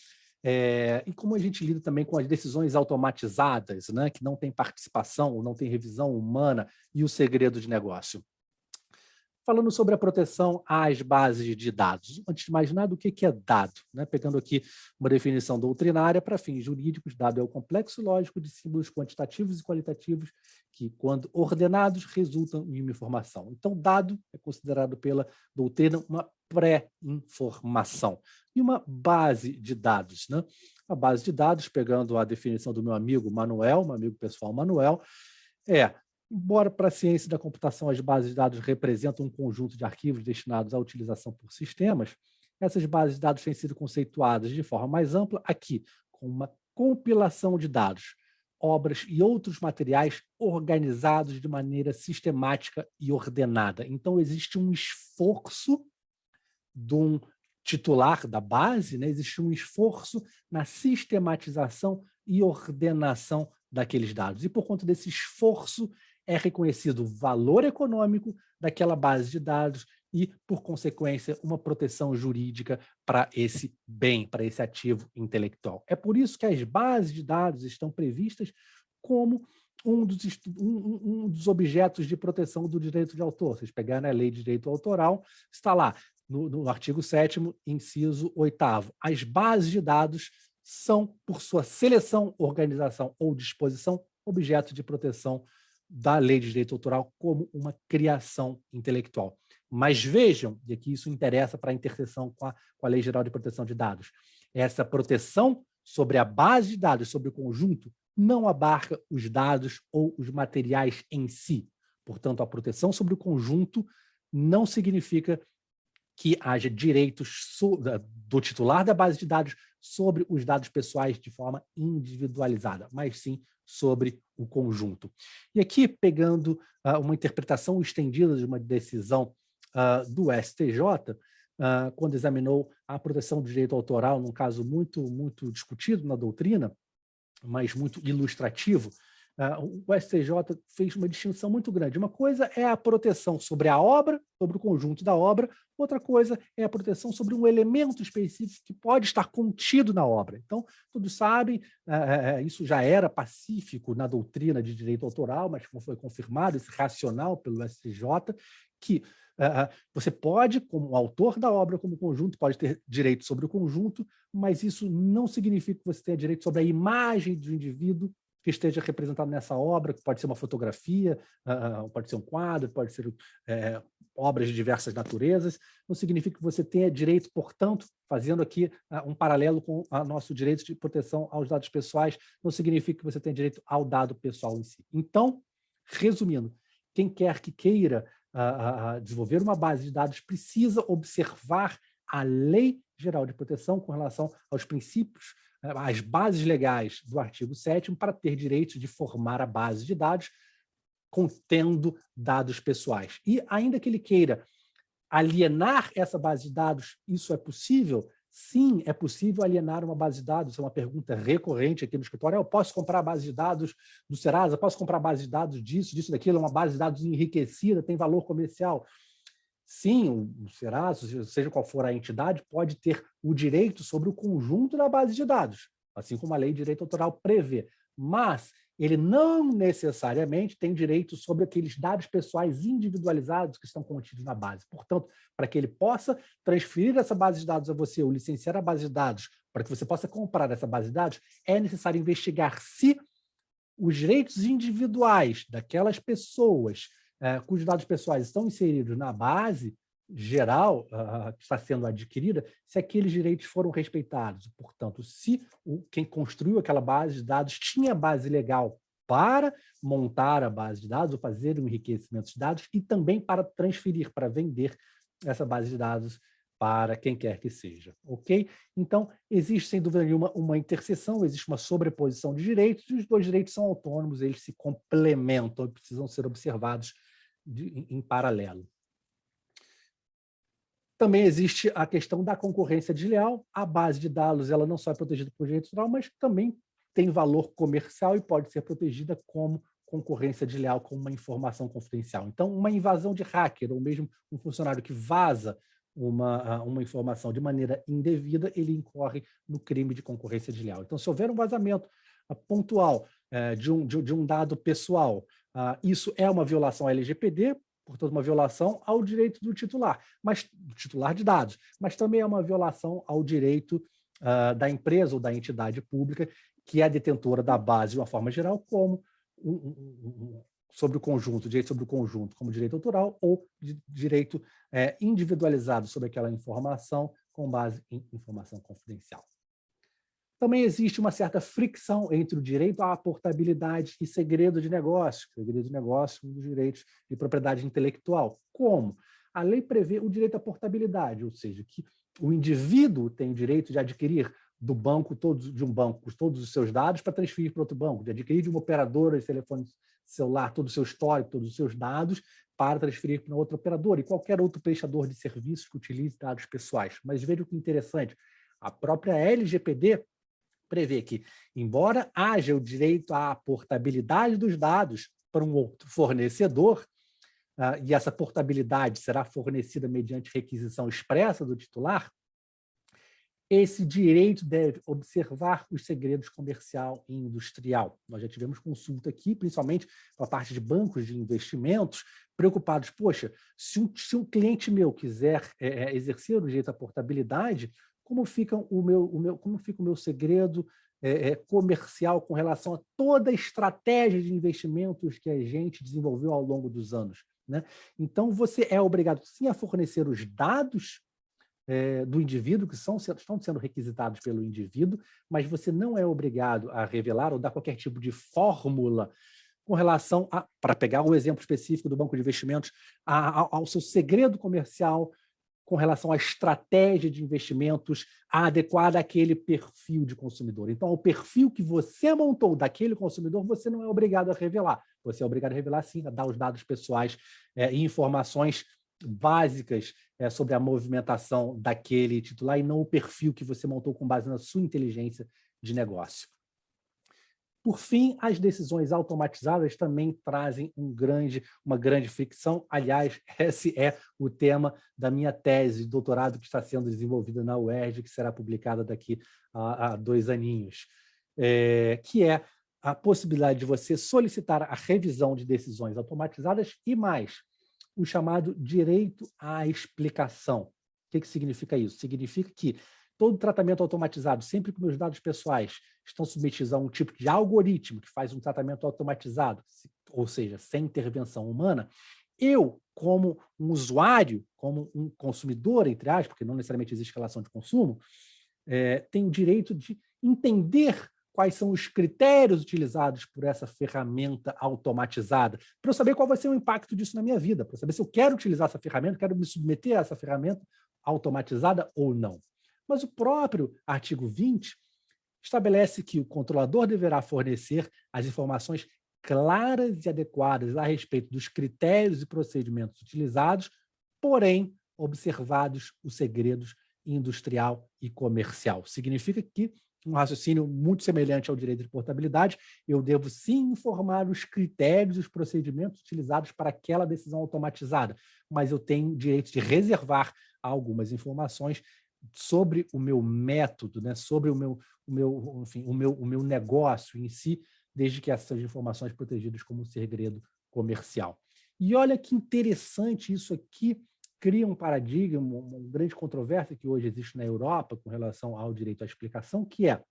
E como a gente lida também com as decisões automatizadas, né, que não tem participação, ou não tem revisão humana, e o segredo de negócio. Falando sobre a proteção às bases de dados. Antes de mais nada, o que é dado? Pegando aqui uma definição doutrinária, para fins jurídicos, dado é o complexo lógico de símbolos quantitativos e qualitativos que, quando ordenados, resultam em uma informação. Então, dado é considerado pela doutrina uma pré-informação. E uma base de dados. A base de dados, pegando a definição do meu amigo Manuel, meu amigo pessoal Manuel, embora para a ciência da computação as bases de dados representam um conjunto de arquivos destinados à utilização por sistemas, essas bases de dados têm sido conceituadas de forma mais ampla aqui, com uma compilação de dados, obras e outros materiais organizados de maneira sistemática e ordenada. Então, existe um esforço de um titular da base, existe um esforço na sistematização e ordenação daqueles dados. E, por conta desse esforço, é reconhecido o valor econômico daquela base de dados e, por consequência, uma proteção jurídica para esse bem, para esse ativo intelectual. É por isso que as bases de dados estão previstas como um dos objetos de proteção do direito de autor. Vocês pegarem a Lei de Direito Autoral, está lá, no artigo 7º, inciso 8º. As bases de dados são, por sua seleção, organização ou disposição, objeto de proteção da Lei de Direito Autoral como uma criação intelectual. Mas vejam, e aqui isso interessa para a interseção com a Lei Geral de Proteção de Dados, essa proteção sobre a base de dados, sobre o conjunto, não abarca os dados ou os materiais em si. Portanto, a proteção sobre o conjunto não significa que haja direitos do titular da base de dados sobre os dados pessoais de forma individualizada, mas sim sobre o conjunto. E aqui, pegando uma interpretação estendida de uma decisão do STJ, quando examinou a proteção do direito autoral, num caso muito discutido na doutrina, mas muito ilustrativo, o STJ fez uma distinção muito grande. Uma coisa é a proteção sobre a obra, sobre o conjunto da obra, outra coisa é a proteção sobre um elemento específico que pode estar contido na obra. Então, todos sabem, isso já era pacífico na doutrina de direito autoral, mas foi confirmado, esse racional pelo STJ, que você pode, como autor da obra, como conjunto, pode ter direito sobre o conjunto, mas isso não significa que você tenha direito sobre a imagem do indivíduo que esteja representado nessa obra, que pode ser uma fotografia, pode ser um quadro, pode ser obras de diversas naturezas. Não significa que você tenha direito, portanto, fazendo aqui um paralelo com o nosso direito de proteção aos dados pessoais, não significa que você tenha direito ao dado pessoal em si. Então, resumindo, quem quer que queira desenvolver uma base de dados precisa observar a Lei Geral de Proteção com relação aos princípios, às bases legais do artigo 7º para ter direito de formar a base de dados contendo dados pessoais. E ainda que ele queira alienar essa base de dados, isso é possível? Sim, é possível alienar uma base de dados. É uma pergunta recorrente aqui no escritório. Eu posso comprar a base de dados do Serasa? Posso comprar a base de dados disso, daquilo? É uma base de dados enriquecida, tem valor comercial. Sim, o Serasa, seja qual for a entidade, pode ter o direito sobre o conjunto da base de dados, assim como a lei de direito autoral prevê. Mas ele não necessariamente tem direito sobre aqueles dados pessoais individualizados que estão contidos na base. Portanto, para que ele possa transferir essa base de dados a você ou licenciar a base de dados para que você possa comprar essa base de dados, é necessário investigar se os direitos individuais daquelas pessoas cujos dados pessoais estão inseridos na base geral que está sendo adquirida, se aqueles direitos foram respeitados. Portanto, se quem construiu aquela base de dados tinha base legal para montar a base de dados ou fazer um enriquecimento de dados e também para transferir, para vender essa base de dados para quem quer que seja, ok? Então, existe, sem dúvida nenhuma, uma interseção, existe uma sobreposição de direitos, e os dois direitos são autônomos, eles se complementam e precisam ser observados em paralelo. Também existe a questão da concorrência desleal. A base de dados ela não só é protegida por direito autoral, mas também tem valor comercial e pode ser protegida como concorrência desleal, como uma informação confidencial. Então, uma invasão de hacker, ou mesmo um funcionário que vaza uma informação de maneira indevida, ele incorre no crime de concorrência desleal. Então, se houver um vazamento pontual de um dado pessoal, isso é uma violação à LGPD, portanto, uma violação ao direito do titular de dados, mas também é uma violação ao direito da empresa ou da entidade pública que é detentora da base de uma forma geral, como sobre o conjunto, direito sobre o conjunto, como direito autoral ou direito individualizado sobre aquela informação com base em informação confidencial. Também existe uma certa fricção entre o direito à portabilidade e segredo de negócio. Segredo de negócio, um dos direitos de propriedade intelectual. Como? A lei prevê o direito à portabilidade, ou seja, que o indivíduo tem o direito de adquirir do banco, de um banco, todos os seus dados para transferir para outro banco, de adquirir de uma operadora de telefone celular todo o seu histórico, todos os seus dados para transferir para outra operadora e qualquer outro prestador de serviços que utilize dados pessoais. Mas veja o que é interessante, a própria LGPD prevê que, embora haja o direito à portabilidade dos dados para um outro fornecedor, e essa portabilidade será fornecida mediante requisição expressa do titular, esse direito deve observar os segredos comercial e industrial. Nós já tivemos consulta aqui, principalmente para a parte de bancos de investimentos, preocupados, poxa, se um cliente meu quiser exercer o direito à portabilidade, como fica o meu segredo comercial com relação a toda a estratégia de investimentos que a gente desenvolveu ao longo dos anos, né? Então, você é obrigado, sim, a fornecer os dados do indivíduo, que estão sendo requisitados pelo indivíduo, mas você não é obrigado a revelar ou dar qualquer tipo de fórmula com relação para pegar o exemplo específico do banco de investimentos, ao seu segredo comercial, com relação à estratégia de investimentos adequada àquele perfil de consumidor. Então, o perfil que você montou daquele consumidor, você não é obrigado a revelar. Você é obrigado a revelar, sim, a dar os dados pessoais e informações básicas sobre a movimentação daquele titular e não o perfil que você montou com base na sua inteligência de negócio. Por fim, as decisões automatizadas também trazem uma grande fricção. Aliás, esse é o tema da minha tese de doutorado que está sendo desenvolvida na UERJ, que será publicada daqui a 2 aninhos, que é a possibilidade de você solicitar a revisão de decisões automatizadas e mais, o chamado direito à explicação. O que significa isso? Significa que todo tratamento automatizado, sempre que meus dados pessoais estão submetidos a um tipo de algoritmo que faz um tratamento automatizado, ou seja, sem intervenção humana, eu, como um usuário, como um consumidor, entre aspas, porque não necessariamente existe relação de consumo, tenho o direito de entender quais são os critérios utilizados por essa ferramenta automatizada, para eu saber qual vai ser o impacto disso na minha vida, para eu saber se eu quero utilizar essa ferramenta, quero me submeter a essa ferramenta automatizada ou não. Mas o próprio artigo 20 estabelece que o controlador deverá fornecer as informações claras e adequadas a respeito dos critérios e procedimentos utilizados, porém, observados os segredos industrial e comercial. Significa que um raciocínio muito semelhante ao direito de portabilidade, eu devo sim informar os critérios e os procedimentos utilizados para aquela decisão automatizada, mas eu tenho direito de reservar algumas informações sobre o meu método, né, sobre o meu negócio em si, desde que essas informações protegidas como segredo comercial. E olha que interessante isso aqui, cria um paradigma, uma grande controvérsia que hoje existe na Europa com relação ao direito à explicação, que é,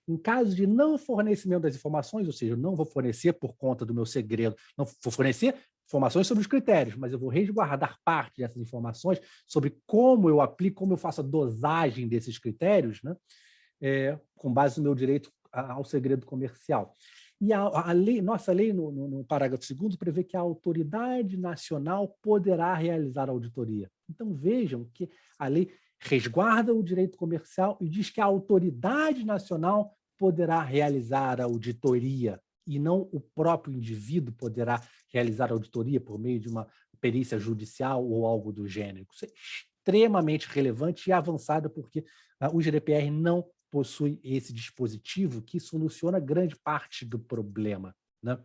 em caso de não fornecimento das informações, ou seja, eu não vou fornecer por conta do meu segredo, não vou fornecer informações sobre os critérios, mas eu vou resguardar parte dessas informações sobre como eu aplico, como eu faço a dosagem desses critérios, né, com base no meu direito ao segredo comercial. E a lei, nossa lei, no parágrafo 2º, prevê que a autoridade nacional poderá realizar auditoria. Então, vejam que a lei resguarda o direito comercial e diz que a autoridade nacional poderá realizar a auditoria e não o próprio indivíduo poderá realizar a auditoria por meio de uma perícia judicial ou algo do gênero. Isso é extremamente relevante e avançado porque o GDPR não possui esse dispositivo que soluciona grande parte do problema, né?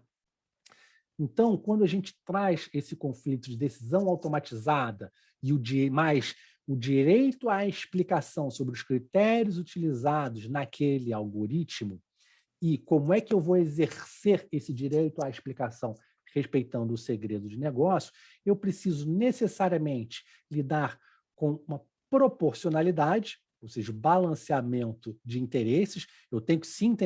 Então, quando a gente traz esse conflito de decisão automatizada e o direito à explicação sobre os critérios utilizados naquele algoritmo e como é que eu vou exercer esse direito à explicação respeitando o segredo de negócio, eu preciso necessariamente lidar com uma proporcionalidade, ou seja, o balanceamento de interesses. Eu tenho que sim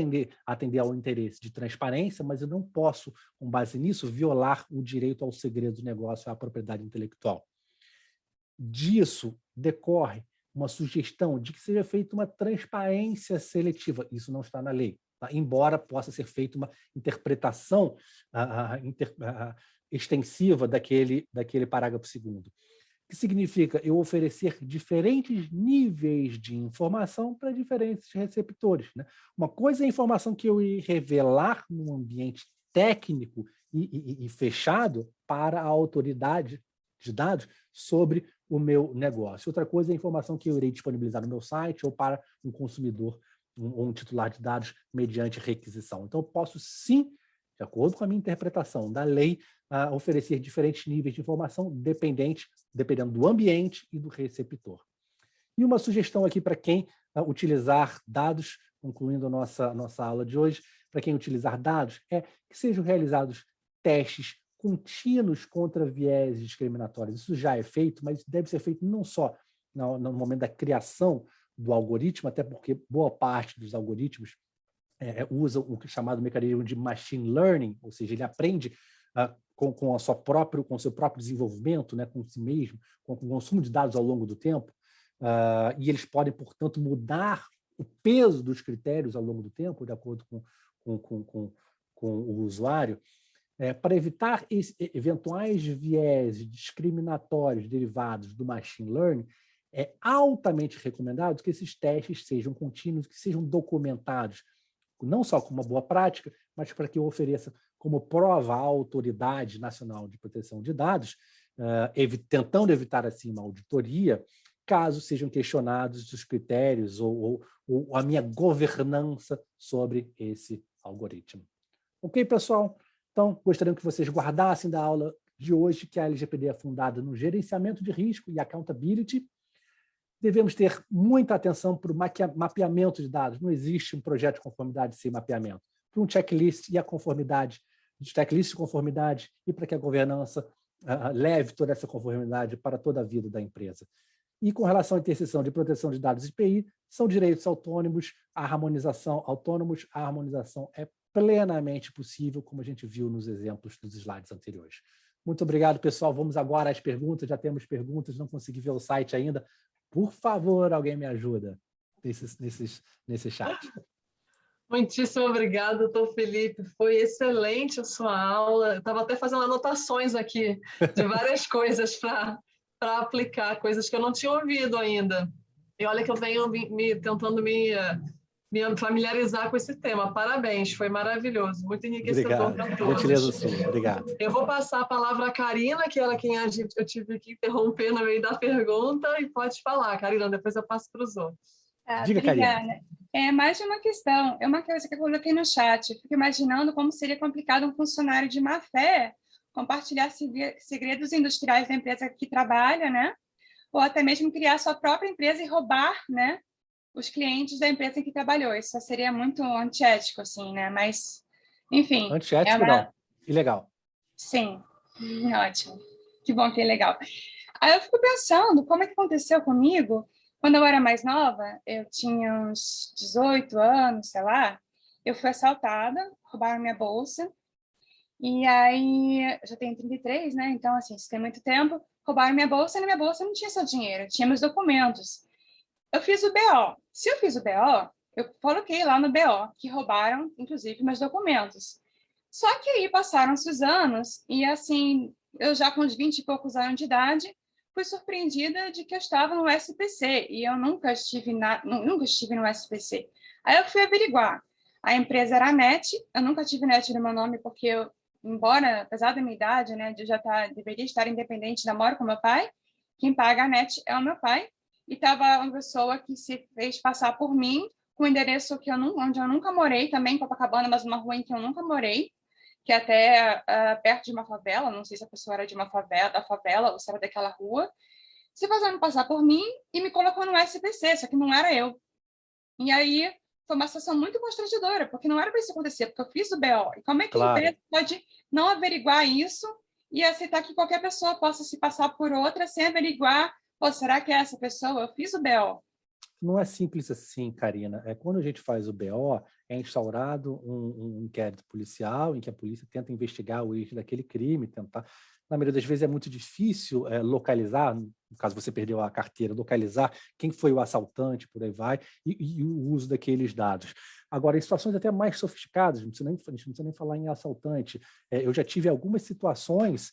atender ao interesse de transparência, mas eu não posso, com base nisso, violar o direito ao segredo do negócio, à propriedade intelectual. Disso decorre uma sugestão de que seja feita uma transparência seletiva. Isso não está na lei, tá? Embora possa ser feita uma interpretação extensiva daquele parágrafo 2º. Que significa eu oferecer diferentes níveis de informação para diferentes receptores, né? Uma coisa é a informação que eu ia revelar num ambiente técnico e fechado para a autoridade de dados sobre o meu negócio. Outra coisa é a informação que eu irei disponibilizar no meu site ou para um consumidor ou um titular de dados mediante requisição. Então, eu posso sim, de acordo com a minha interpretação da lei, oferecer diferentes níveis de informação dependendo do ambiente e do receptor. E uma sugestão aqui para quem utilizar dados, concluindo a nossa aula de hoje, para quem utilizar dados, é que sejam realizados testes contínuos contra viés discriminatórios. Isso já é feito, mas deve ser feito não só no momento da criação do algoritmo, até porque boa parte dos algoritmos usa o chamado mecanismo de machine learning, ou seja, ele aprende com o seu próprio desenvolvimento, né, com si mesmo, com o consumo de dados ao longo do tempo, e eles podem, portanto, mudar o peso dos critérios ao longo do tempo, de acordo com o usuário, para evitar eventuais viés discriminatórios derivados do machine learning. É altamente recomendado que esses testes sejam contínuos, que sejam documentados, não só como uma boa prática, mas para que eu ofereça como prova à Autoridade Nacional de Proteção de Dados, tentando evitar, assim, uma auditoria, caso sejam questionados os critérios ou a minha governança sobre esse algoritmo. Ok, pessoal? Então, gostaria que vocês guardassem da aula de hoje que a LGPD é fundada no gerenciamento de risco e accountability. Devemos ter muita atenção para o mapeamento de dados. Não existe um projeto de conformidade sem mapeamento. Para um checklist e a conformidade, checklist de conformidade e para que a governança leve toda essa conformidade para toda a vida da empresa. E com relação à interseção de proteção de dados e IPI, são direitos autônomos, a harmonização é plenamente possível, como a gente viu nos exemplos dos slides anteriores. Muito obrigado, pessoal. Vamos agora às perguntas. Já temos perguntas, não consegui ver o site ainda. Por favor, alguém me ajuda nesse chat. Muitíssimo obrigada, doutor Felipe. Foi excelente a sua aula. Eu estava até fazendo anotações aqui de várias coisas para aplicar, coisas que eu não tinha ouvido ainda. E olha que eu venho tentando me familiarizar com esse tema. Parabéns, foi maravilhoso, muito enriquecedor Obrigado. para Gentileza todos. sua. Obrigado. Eu vou passar a palavra à Karina, que ela quem eu tive que interromper no meio da pergunta, e pode falar, Karina, depois eu passo para os outros. Diga, Karina. Obrigada. É mais de uma questão. É uma coisa que eu coloquei no chat. Eu fico imaginando como seria complicado um funcionário de má fé compartilhar segredos industriais da empresa que trabalha, né? Ou até mesmo criar sua própria empresa e roubar, né, os clientes da empresa em que trabalhou. Isso seria muito antiético, assim, né? Mas, enfim, é Antiético, uma... não. Ilegal. Sim, ótimo. Que bom que é legal. Aí eu fico pensando, como é que aconteceu comigo? Quando eu era mais nova, eu tinha uns 18 anos, sei lá, eu fui assaltada, roubaram minha bolsa, e aí, eu já tenho 33, né? Então, assim, isso tem muito tempo, roubaram minha bolsa, e na minha bolsa não tinha só dinheiro, tinha meus documentos. Eu fiz o BO. Se eu fiz o BO, eu coloquei lá no BO que roubaram, inclusive, meus documentos. Só que aí passaram-se os anos e, assim, eu já com uns 20 e poucos anos de idade, fui surpreendida de que eu estava no SPC e eu nunca nunca estive no SPC. Aí eu fui averiguar. A empresa era a NET, eu nunca tive NET no meu nome porque eu, embora, apesar da minha idade, né, de eu já deveria estar independente, namoro com meu pai, quem paga a NET é o meu pai, e estava uma pessoa que se fez passar por mim, com um endereço que onde eu nunca morei, também em Copacabana, mas numa rua em que eu nunca morei, que é até perto de uma favela, não sei se a pessoa era de uma favela, da favela, ou se era daquela rua, se fazendo passar por mim e me colocou no SPC, só que não era eu. E aí foi uma situação muito constrangedora, porque não era para isso acontecer, porque eu fiz o BO. E como é que a Claro. empresa pode não averiguar isso e aceitar que qualquer pessoa possa se passar por outra sem averiguar, pô, será que é essa pessoa? Eu fiz o BO. Não é simples assim, Karina. Quando a gente faz o BO, é instaurado um inquérito policial em que a polícia tenta investigar o origem daquele crime, tentar. Na maioria das vezes é muito difícil localizar, no caso você perdeu a carteira, localizar quem foi o assaltante, por aí vai, e o uso daqueles dados. Agora, em situações até mais sofisticadas, a gente não precisa nem falar em assaltante, eu já tive algumas situações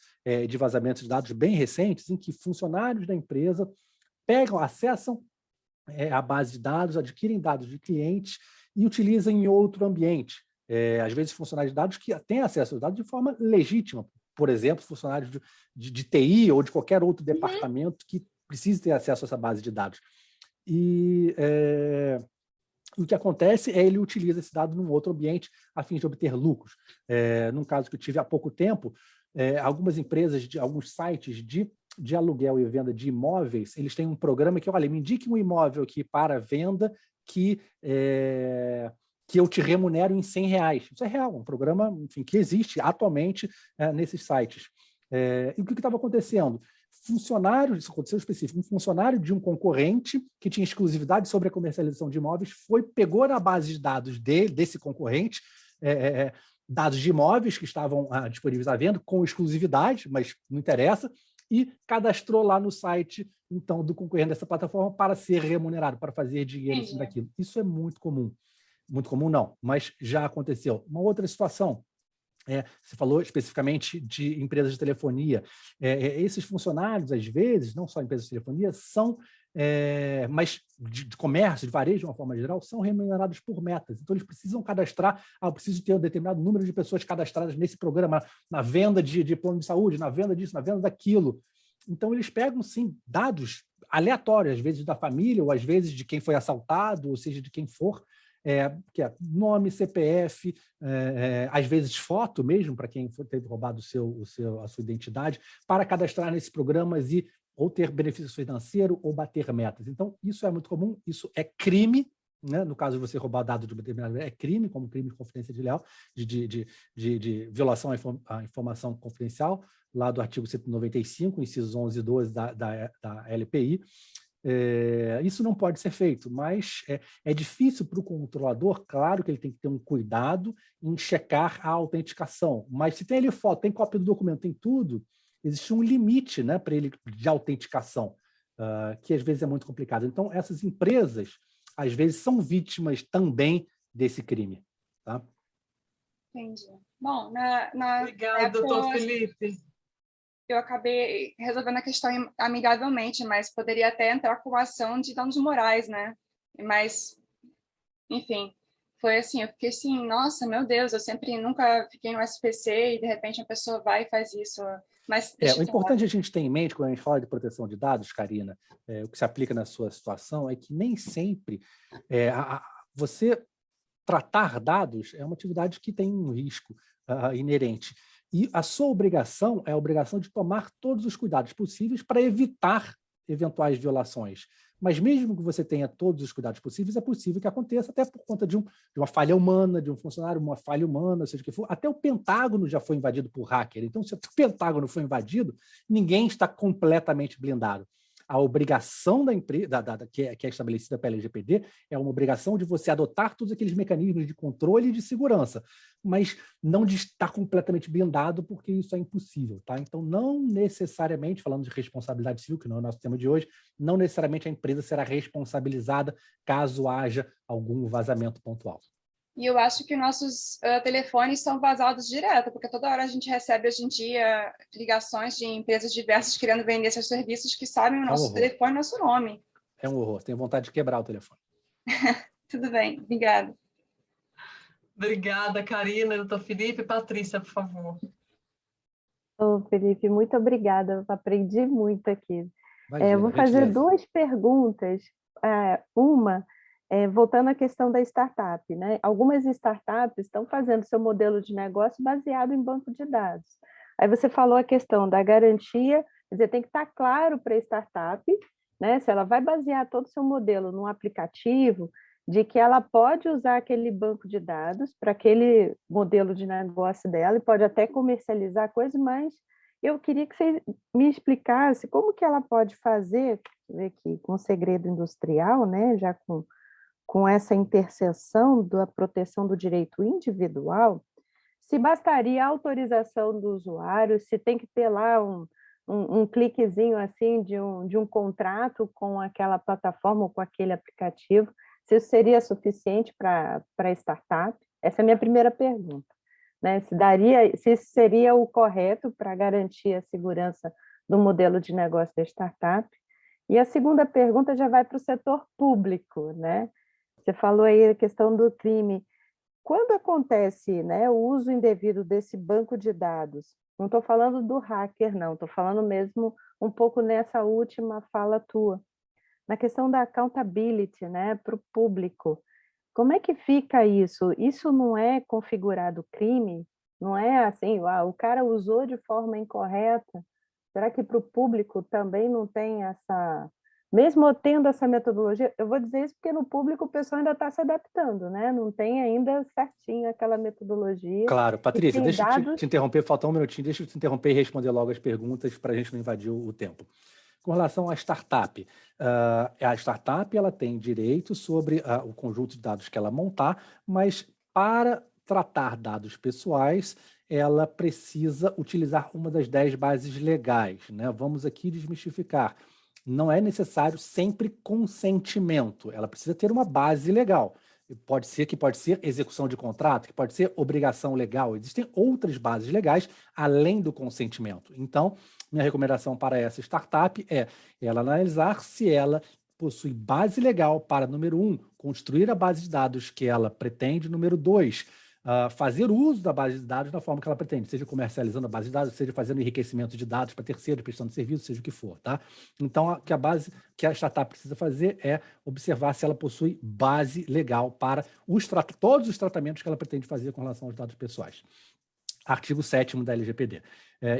de vazamento de dados bem recentes em que funcionários da empresa acessam a base de dados, adquirem dados de clientes e utilizam em outro ambiente. Às vezes, funcionários de dados que têm acesso aos dados de forma legítima. Por exemplo, funcionários de TI ou de qualquer outro departamento que precise ter acesso a essa base de dados. E o que acontece é ele utiliza esse dado num outro ambiente a fim de obter lucros. Num caso que eu tive há pouco tempo, algumas empresas, alguns sites de aluguel e venda de imóveis, eles têm um programa que, olha, me indique um imóvel aqui para venda que eu te remunero em R$100. Isso é real, um programa, enfim, que existe atualmente nesses sites. E o que estava acontecendo? Funcionários, isso aconteceu específico, um funcionário de um concorrente que tinha exclusividade sobre a comercialização de imóveis pegou na base de dados desse concorrente dados de imóveis que estavam disponíveis à venda com exclusividade, mas não interessa, e cadastrou lá no site então do concorrente dessa plataforma para ser remunerado, para fazer dinheiro em cima daquilo. Isso é muito comum. Muito comum não, mas já aconteceu. Uma outra situação, você falou especificamente de empresas de telefonia. Esses funcionários, às vezes, não só empresas de telefonia, são, mas de comércio, de varejo, de uma forma geral, são remunerados por metas. Então, eles precisam cadastrar, eu preciso ter um determinado número de pessoas cadastradas nesse programa, na venda de plano de saúde, na venda disso, na venda daquilo. Então, eles pegam, sim, dados aleatórios, às vezes da família, ou às vezes de quem foi assaltado, ou seja, de quem for, que é nome, CPF, às vezes foto mesmo, para quem teve roubado a sua identidade, para cadastrar nesses programas e ou ter benefício financeiro ou bater metas. Então, isso é muito comum, isso é crime, né? No caso de você roubar dados de uma determinada, é crime, como crime de confidência de leal, de violação à informação confidencial, lá do artigo 195, incisos 11 e 12 da LPI. Isso não pode ser feito, mas é difícil para o controlador, claro que ele tem que ter um cuidado em checar a autenticação, mas se tem ali foto, tem cópia do documento, tem tudo, existe um limite, né, para ele de autenticação, que às vezes é muito complicado. Então, essas empresas, às vezes, são vítimas também desse crime. Tá? Entendi. Bom, Obrigada, doutor Felipe. Eu acabei resolvendo a questão amigavelmente, mas poderia até entrar com ação de danos morais, né? Mas, enfim, foi assim, eu fiquei assim, nossa, meu Deus, eu sempre nunca fiquei no SPC e de repente a pessoa vai e faz isso. Mas O importante a gente ter em mente, quando a gente fala de proteção de dados, Karina, o que se aplica na sua situação é que nem sempre você tratar dados é uma atividade que tem um risco inerente. E a sua obrigação é a obrigação de tomar todos os cuidados possíveis para evitar eventuais violações. Mas mesmo que você tenha todos os cuidados possíveis, é possível que aconteça até por conta de uma falha humana, de um funcionário, uma falha humana, seja o que for. Até o Pentágono já foi invadido por hacker. Então, se o Pentágono foi invadido, ninguém está completamente blindado. A obrigação da empresa, que é estabelecida pela LGPD, é uma obrigação de você adotar todos aqueles mecanismos de controle e de segurança, mas não de estar completamente blindado, porque isso é impossível. Tá? Então, não necessariamente, falando de responsabilidade civil, que não é o nosso tema de hoje, não necessariamente a empresa será responsabilizada caso haja algum vazamento pontual. E eu acho que nossos telefones são vazados direto, porque toda hora a gente recebe, hoje em dia, ligações de empresas diversas querendo vender seus serviços que sabem o nosso telefone e nosso nome. É um horror. Tenho vontade de quebrar o telefone. Tudo bem. Obrigada. Obrigada, Karina, doutor Felipe. Patrícia, por favor. Felipe, muito obrigada. Eu aprendi muito aqui. Imagina, eu vou fazer duas perguntas. Uma... voltando à questão da startup, né? Algumas startups estão fazendo seu modelo de negócio baseado em banco de dados. Aí você falou a questão da garantia, quer dizer, tem que estar claro para a startup, né? Se ela vai basear todo o seu modelo num aplicativo, de que ela pode usar aquele banco de dados para aquele modelo de negócio dela e pode até comercializar coisas, mas eu queria que você me explicasse como que ela pode fazer, aqui, com segredo industrial, né? Já com essa interseção da proteção do direito individual, se bastaria a autorização do usuário, se tem que ter lá um cliquezinho assim de um contrato com aquela plataforma ou com aquele aplicativo, se isso seria suficiente para a startup? Essa é a minha primeira pergunta. Né? Se isso seria o correto para garantir a segurança do modelo de negócio da startup? E a segunda pergunta já vai para o setor público, né? Você falou aí a questão do crime. Quando acontece, né, o uso indevido desse banco de dados, não estou falando do hacker, não, estou falando mesmo um pouco nessa última fala tua, na questão da accountability, né, para o público. Como é que fica isso? Isso não é configurado crime? Não é assim, o cara usou de forma incorreta? Será que para o público também não tem essa... Mesmo tendo essa metodologia, eu vou dizer isso porque no público o pessoal ainda está se adaptando, né? Não tem ainda certinho aquela metodologia. Claro, Patrícia, deixa eu te interromper, falta um minutinho, deixa eu te interromper e responder logo as perguntas para a gente não invadir o tempo. Com relação à startup, a startup ela tem direito sobre o conjunto de dados que ela montar, mas para tratar dados pessoais, ela precisa utilizar uma das 10 bases legais, né? Vamos aqui desmistificar. Não é necessário sempre consentimento, ela precisa ter uma base legal. Pode ser execução de contrato, que pode ser obrigação legal. Existem outras bases legais além do consentimento. Então, minha recomendação para essa startup é ela analisar se ela possui base legal para, número 1, construir a base de dados que ela pretende, número 2, fazer uso da base de dados da forma que ela pretende, seja comercializando a base de dados, seja fazendo enriquecimento de dados para terceiros, prestando serviço, seja o que for, tá? Então, a base que a startup precisa fazer é observar se ela possui base legal para todos os tratamentos que ela pretende fazer com relação aos dados pessoais. Artigo 7º da LGPD.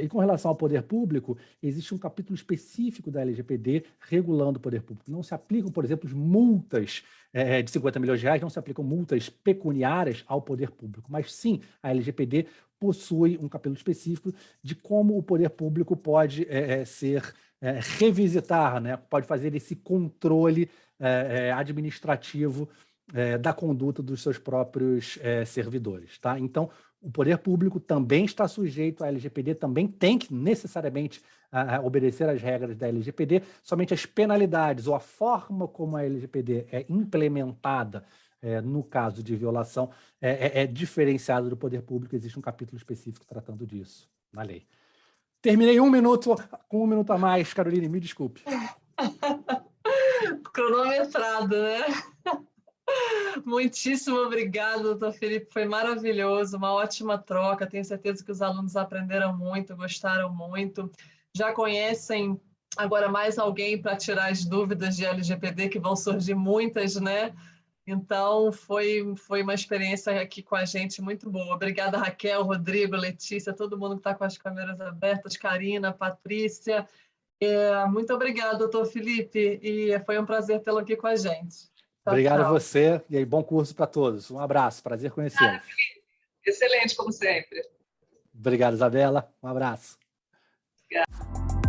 E com relação ao poder público, existe um capítulo específico da LGPD regulando o poder público. Não se aplicam, por exemplo, multas de 50 milhões de reais, não se aplicam multas pecuniárias ao poder público, mas sim, a LGPD possui um capítulo específico de como o poder público pode revisitar, né? Pode fazer esse controle administrativo da conduta dos seus próprios servidores. Tá? Então, o poder público também está sujeito à LGPD, também tem que necessariamente obedecer às regras da LGPD, somente as penalidades ou a forma como a LGPD é implementada no caso de violação, é diferenciado do poder público, existe um capítulo específico tratando disso na lei. Terminei com 1 minuto a mais, Caroline, me desculpe. Cronometrado, né? Muitíssimo obrigada, doutor Felipe, foi maravilhoso, uma ótima troca, tenho certeza que os alunos aprenderam muito, gostaram muito, já conhecem agora mais alguém para tirar as dúvidas de LGPD, que vão surgir muitas, né? Então, foi uma experiência aqui com a gente muito boa. Obrigada, Raquel, Rodrigo, Letícia, todo mundo que está com as câmeras abertas, Karina, Patrícia. Muito obrigada, doutor Felipe, e foi um prazer tê-lo aqui com a gente. Tchau, Obrigado a tchau. você e aí, bom curso para todos. Um abraço, prazer conhecê-los. Excelente, como sempre. Obrigado, Isabela. Um abraço. Obrigada.